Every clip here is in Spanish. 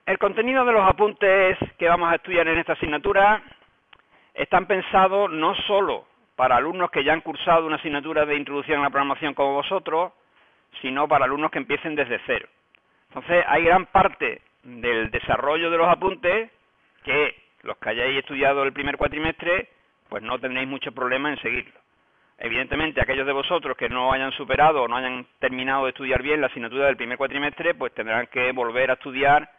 El contenido de los apuntes que vamos a estudiar en esta asignatura están pensados no solo para alumnos que ya han cursado una asignatura de introducción a la programación como vosotros, sino para alumnos que empiecen desde cero. Entonces, hay gran parte del desarrollo de los apuntes que los que hayáis estudiado el primer cuatrimestre, pues no tendréis mucho problema en seguirlo. Evidentemente, aquellos de vosotros que no hayan superado o no hayan terminado de estudiar bien la asignatura del primer cuatrimestre, pues tendrán que volver a estudiar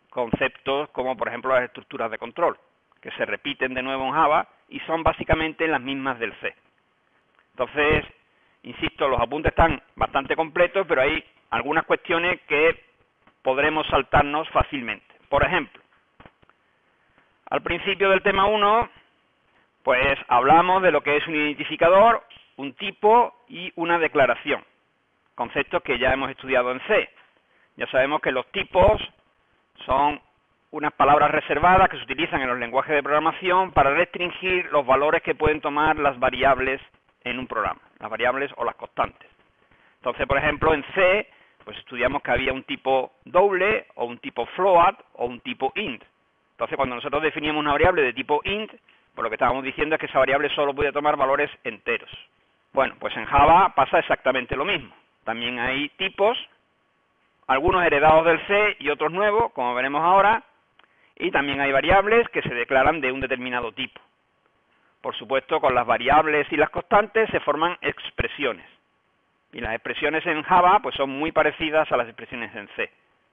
conceptos como, por ejemplo, las estructuras de control, que se repiten de nuevo en Java y son básicamente las mismas del C. Entonces, insisto, los apuntes están bastante completos, pero hay algunas cuestiones que podremos saltarnos fácilmente. Por ejemplo, al principio del tema 1, pues hablamos de lo que es un identificador, un tipo y una declaración, conceptos que ya hemos estudiado en C. Ya sabemos que los tipos son unas palabras reservadas que se utilizan en los lenguajes de programación para restringir los valores que pueden tomar las variables en un programa, las variables o las constantes. Entonces, por ejemplo, en C, pues estudiamos que había un tipo doble, o un tipo float, o un tipo int. Entonces, cuando nosotros definíamos una variable de tipo int, pues lo que estábamos diciendo es que esa variable solo podía tomar valores enteros. Bueno, pues en Java pasa exactamente lo mismo. También hay tipos, algunos heredados del C y otros nuevos, como veremos ahora, y también hay variables que se declaran de un determinado tipo. Por supuesto, con las variables y las constantes se forman expresiones. Y las expresiones en Java pues son muy parecidas a las expresiones en C.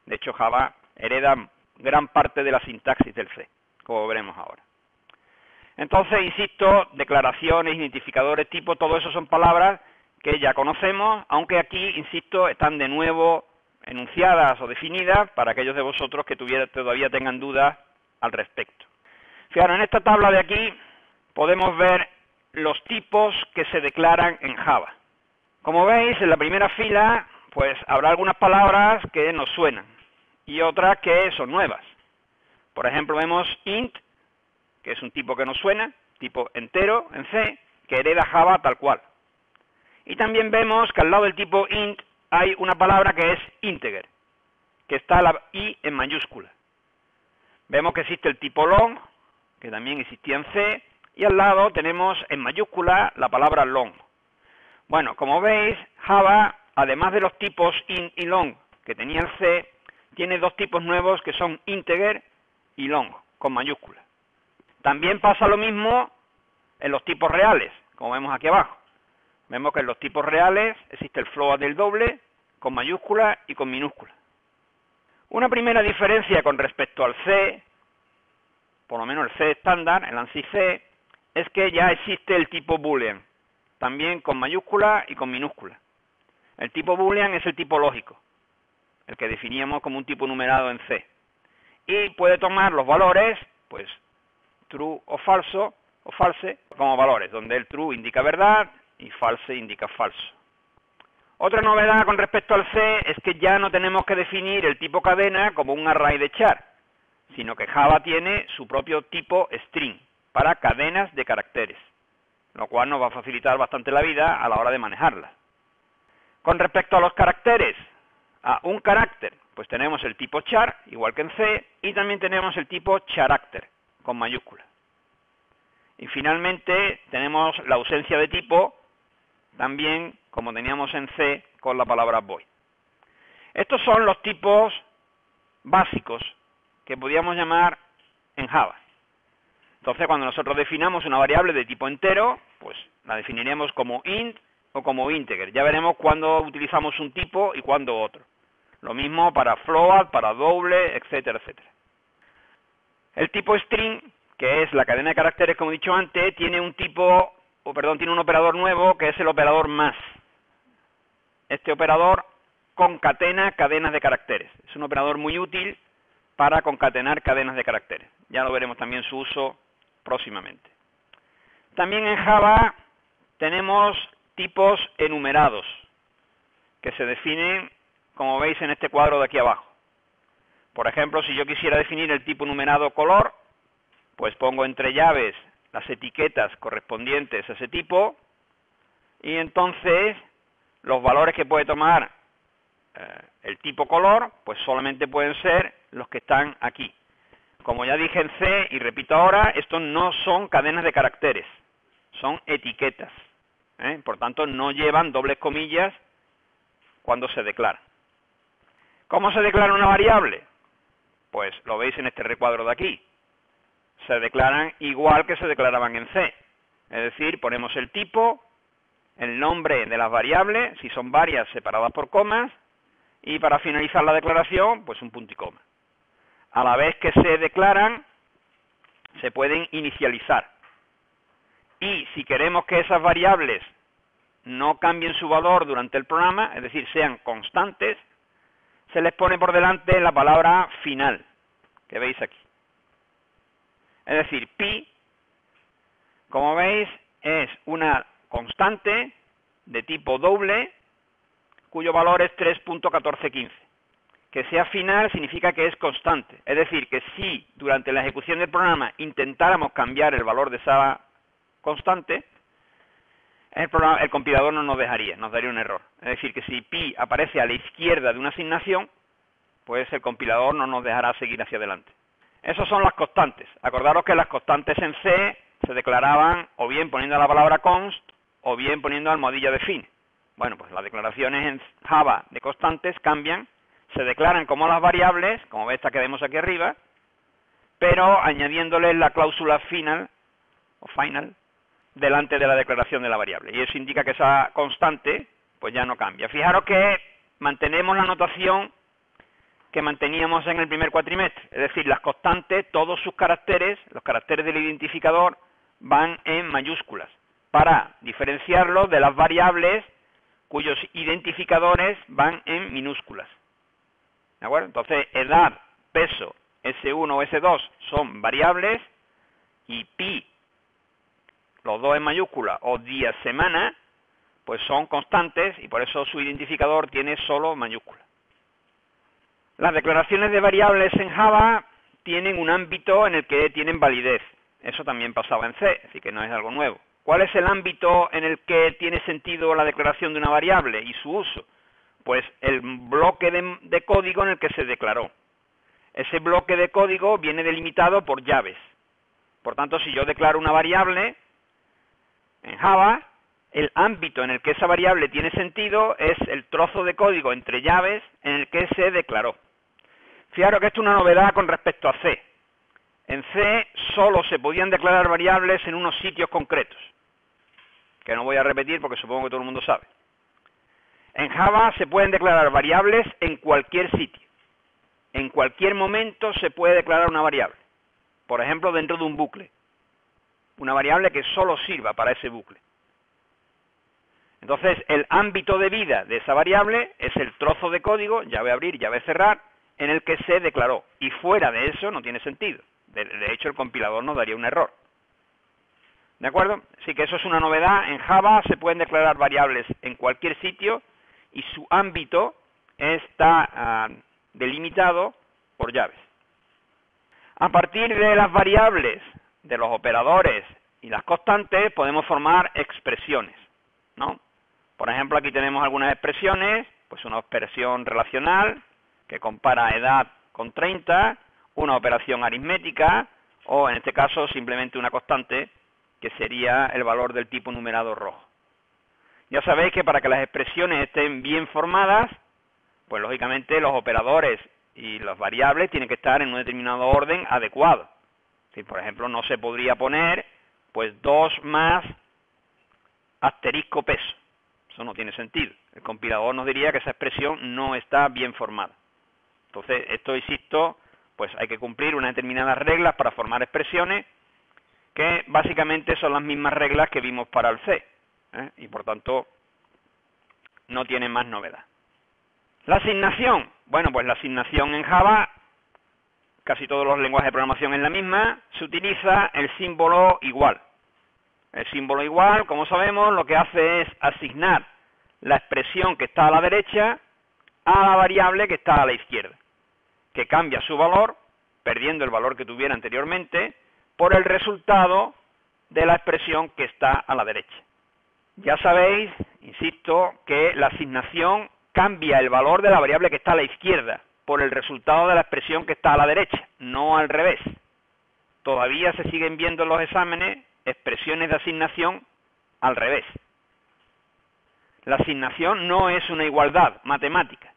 De hecho, Java hereda gran parte de la sintaxis del C, como veremos ahora. Entonces, insisto, declaraciones, identificadores, tipo, todo eso son palabras que ya conocemos, aunque aquí, insisto, están de nuevo enunciadas o definidas para aquellos de vosotros que todavía tengan dudas al respecto. Fijaros, en esta tabla de aquí podemos ver los tipos que se declaran en Java. Como veis, en la primera fila, pues habrá algunas palabras que nos suenan y otras que son nuevas. Por ejemplo, vemos int, que es un tipo que nos suena, tipo entero en C, que hereda Java tal cual. Y también vemos que al lado del tipo int hay una palabra que es integer, que está la I en mayúscula. Vemos que existe el tipo long, que también existía en C, y al lado tenemos en mayúscula la palabra long. Bueno, como veis, Java, además de los tipos int y long que tenía el C, tiene dos tipos nuevos que son integer y long, con mayúscula. También pasa lo mismo en los tipos reales, como vemos aquí abajo. Vemos que en los tipos reales existe el float del doble, con mayúscula y con minúscula. Una primera diferencia con respecto al C, por lo menos el C estándar, el ANSI C, es que ya existe el tipo boolean, también con mayúscula y con minúscula. El tipo boolean es el tipo lógico, el que definíamos como un tipo numerado en C. Y puede tomar los valores, pues, true o falso, o false, como valores, donde el true indica verdad y false indica falso. Otra novedad con respecto al C es que ya no tenemos que definir el tipo cadena como un array de char, sino que Java tiene su propio tipo string para cadenas de caracteres, lo cual nos va a facilitar bastante la vida a la hora de manejarla. Con respecto a los caracteres, a un carácter, pues tenemos el tipo char, igual que en C, y también tenemos el tipo character, con mayúscula. Y finalmente tenemos la ausencia de tipo, también como teníamos en C con la palabra void. Estos son los tipos básicos que podríamos llamar en Java. Entonces, cuando nosotros definamos una variable de tipo entero, pues la definiremos como int o como integer. Ya veremos cuándo utilizamos un tipo y cuándo otro. Lo mismo para float, para doble, etcétera, etcétera. El tipo string, que es la cadena de caracteres, como he dicho antes, tiene un operador nuevo, que es el operador más. Este operador concatena cadenas de caracteres. Es un operador muy útil para concatenar cadenas de caracteres. Ya lo veremos también su uso próximamente. También en Java tenemos tipos enumerados, que se definen, como veis en este cuadro de aquí abajo. Por ejemplo, si yo quisiera definir el tipo numerado color, pues pongo entre llaves las etiquetas correspondientes a ese tipo, y entonces los valores que puede tomar el tipo color, pues solamente pueden ser los que están aquí. Como ya dije en C, y repito ahora, estos no son cadenas de caracteres, son etiquetas. Por tanto, no llevan dobles comillas cuando se declara. ¿Cómo se declara una variable? Pues lo veis en este recuadro de aquí. Se declaran igual que se declaraban en C. Es decir, ponemos el tipo, el nombre de las variables, si son varias separadas por comas, y para finalizar la declaración, pues un punto y coma. A la vez que se declaran, se pueden inicializar. Y si queremos que esas variables no cambien su valor durante el programa, es decir, sean constantes, se les pone por delante la palabra final, que veis aquí. Es decir, pi, como veis, es una constante de tipo doble, cuyo valor es 3.1415. Que sea final significa que es constante. Es decir, que si durante la ejecución del programa intentáramos cambiar el valor de esa constante, el compilador no nos dejaría, nos daría un error. Es decir, que si pi aparece a la izquierda de una asignación, pues el compilador no nos dejará seguir hacia adelante. Esas son las constantes. Acordaros que las constantes en C se declaraban o bien poniendo la palabra const o bien poniendo almohadilla define. Bueno, pues las declaraciones en Java de constantes cambian, se declaran como las variables, como esta que vemos aquí arriba, pero añadiéndoles la cláusula final o final delante de la declaración de la variable. Y eso indica que esa constante pues ya no cambia. Fijaros que mantenemos la notación que manteníamos en el primer cuatrimestre. Es decir, las constantes, todos sus caracteres, los caracteres del identificador, van en mayúsculas, para diferenciarlos de las variables cuyos identificadores van en minúsculas. ¿De acuerdo? Entonces, edad, peso, S1 o S2 son variables, y pi, los dos en mayúscula, o día, semana, pues son constantes, y por eso su identificador tiene solo mayúscula. Las declaraciones de variables en Java tienen un ámbito en el que tienen validez. Eso también pasaba en C, así que no es algo nuevo. ¿Cuál es el ámbito en el que tiene sentido la declaración de una variable y su uso? Pues el bloque de código en el que se declaró. Ese bloque de código viene delimitado por llaves. Por tanto, si yo declaro una variable en Java, el ámbito en el que esa variable tiene sentido es el trozo de código entre llaves en el que se declaró. Fijaros que esto es una novedad con respecto a C. En C solo se podían declarar variables en unos sitios concretos, que no voy a repetir porque supongo que todo el mundo sabe. En Java se pueden declarar variables en cualquier sitio. En cualquier momento se puede declarar una variable. Por ejemplo, dentro de un bucle. Una variable que solo sirva para ese bucle. Entonces, el ámbito de vida de esa variable es el trozo de código, llave abrir, llave cerrar, en el que se declaró. Y fuera de eso no tiene sentido. De hecho, el compilador nos daría un error. ¿De acuerdo? Así que eso es una novedad. En Java se pueden declarar variables en cualquier sitio y su ámbito está delimitado por llaves. A partir de las variables, de los operadores y las constantes, podemos formar expresiones, ¿no? Por ejemplo, aquí tenemos algunas expresiones, pues una expresión relacional que compara edad con 30, una operación aritmética, o en este caso simplemente una constante, que sería el valor del tipo numerado rojo. Ya sabéis que para que las expresiones estén bien formadas, pues lógicamente los operadores y las variables tienen que estar en un determinado orden adecuado. Si, por ejemplo, no se podría poner pues 2 más asterisco peso. Eso no tiene sentido. El compilador nos diría que esa expresión no está bien formada. Entonces, esto, insisto, pues hay que cumplir unas determinadas reglas para formar expresiones que básicamente son las mismas reglas que vimos para el C, y por tanto no tiene más novedad. La asignación. Bueno, pues la asignación en Java, casi todos los lenguajes de programación es la misma, se utiliza el símbolo igual. El símbolo igual, como sabemos, lo que hace es asignar la expresión que está a la derecha a la variable que está a la izquierda, que cambia su valor, perdiendo el valor que tuviera anteriormente, por el resultado de la expresión que está a la derecha. Ya sabéis, insisto, que la asignación cambia el valor de la variable que está a la izquierda, por el resultado de la expresión que está a la derecha, no al revés. Todavía se siguen viendo en los exámenes expresiones de asignación al revés. La asignación no es una igualdad matemática.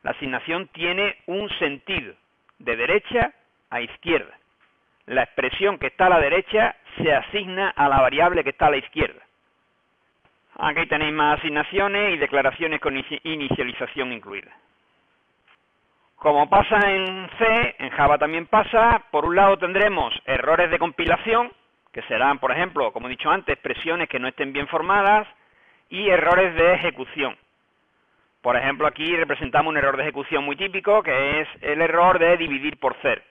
La asignación tiene un sentido, de derecha a izquierda. La expresión que está a la derecha se asigna a la variable que está a la izquierda. Aquí tenéis más asignaciones y declaraciones con inicialización incluida. Como pasa en C, en Java también pasa. Por un lado tendremos errores de compilación, que serán, por ejemplo, como he dicho antes, expresiones que no estén bien formadas, y errores de ejecución. Por ejemplo, aquí representamos un error de ejecución muy típico, que es el error de dividir por 0.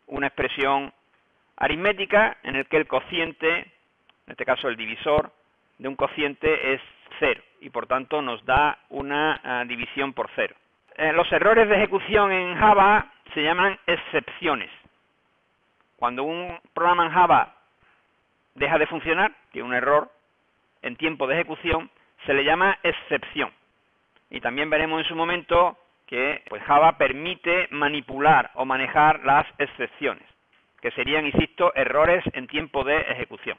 Una expresión aritmética en el que el cociente, en este caso el divisor de un cociente, es 0 y por tanto nos da una división por 0. Los errores de ejecución en Java se llaman excepciones. Cuando un programa en Java deja de funcionar, tiene un error en tiempo de ejecución, se le llama excepción. Y también veremos en su momento que Java permite manipular o manejar las excepciones, que serían, insisto, errores en tiempo de ejecución.